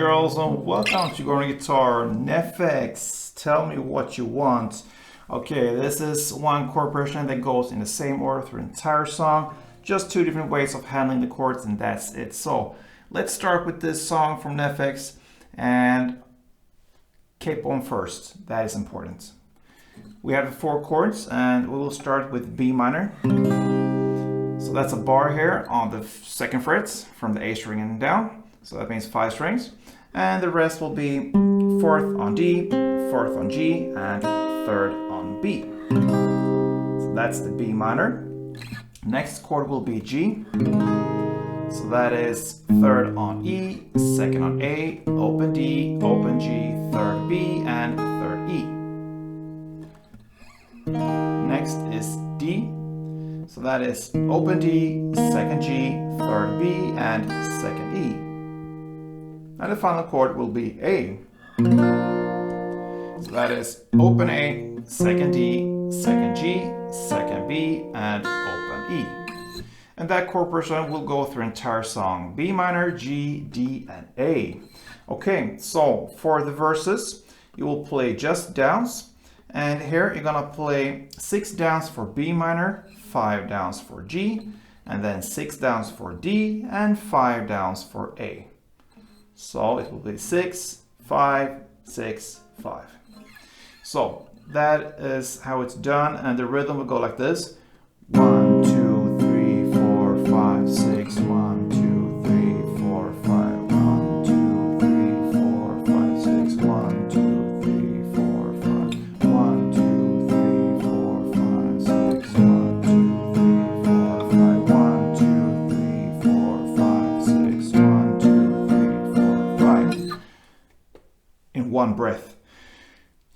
girls, and welcome to Going Guitar NEFFEX. Tell me what you want. Okay, this is one chord progression that goes in the same order through the entire song. Just two different ways of handling the chords, and that's it. So let's start with this song from NEFFEX and capo on first. That is important. We have the four chords, and we will start with B minor. So that's a bar here on the second frets from the A string and down. So that means 5 strings. And the rest will be 4th on D, 4th on G, and 3rd on B. So that's the B minor. Next chord will be G. So that is 3rd on E, 2nd on A, open D, open G, 3rd B, and 3rd E. Next is D. So that is open D, 2nd G, 3rd B, and 2nd E. And the final chord will be A. So that is open A, 2nd D, 2nd G, 2nd B, and open E. And that chord progression will go through the entire song. B minor, G, D, and A. Okay, so for the verses, you will play just downs. And here you're gonna play 6 downs for B minor, 5 downs for G, and then 6 downs for D, and 5 downs for A. So it will be 6, 5, 6, 5. So that is how it's done, and the rhythm will go like this. 1, 2, 3, 4, 5, 6, 1, 2, 3, 4, 5, 1, 2, 3, 4, 5, 6, 1, 2, 3, 4, 5, 1, 2, 3, 4, 5, 6, 1, 2, 3, 4, 5, 1, 2, 3, 4, 5, 6, 1, 2, 3, 4, 5. In one breath.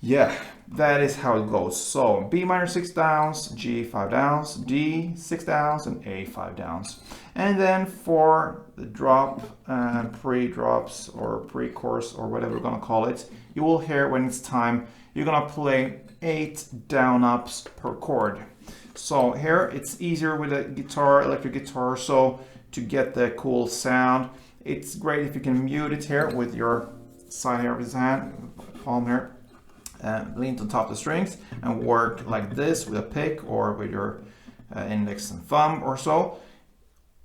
Yeah, that is how it goes. So B minor 6 downs, G 5 downs, D 6 downs, and A 5 downs. And then for the drop, pre-drops or pre-chorus or whatever we're gonna call it, you will hear when it's time, you're gonna play 8 down ups per chord. So here it's easier with a guitar, electric guitar, so to get the cool sound. It's great if you can mute it here with your side here of his hand, palm here. Lean on top of the strings and work like this with a pick or with your index and thumb or so.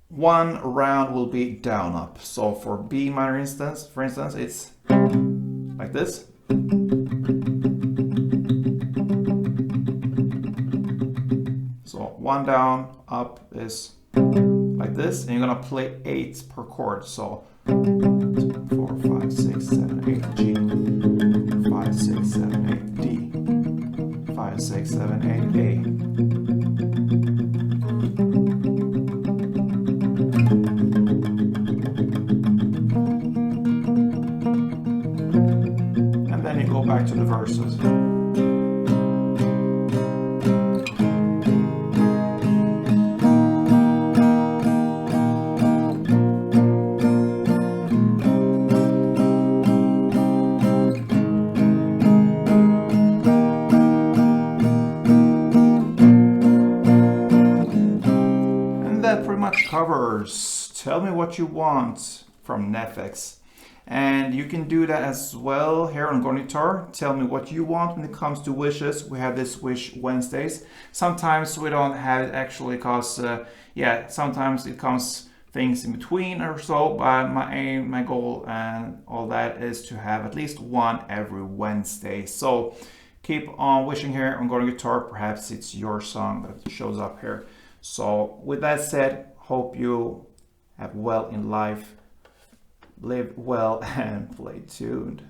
One round will be down up. So for B minor instance, for instance, it's like this. So one down up is like this, and you're gonna play 8 per chord. So 2, 4, 5, 6, 7, 8 G, 5, 6, 7, 8 D, 5, 6, 7, 8 A. And then you go back to the verses. That pretty much covers Tell Me What You Want from NEFFEX. And you can do that as well here on Going Guitar. Tell me what you want when it comes to wishes. We have this Wish Wednesdays. Sometimes we don't have it actually because, yeah, sometimes it comes things in between or so. But my aim, my goal and all that is to have at least one every Wednesday. So keep on wishing here on Going Guitar. Perhaps it's your song that shows up here. So with that said, hope you have well in life, live well, and play tuned.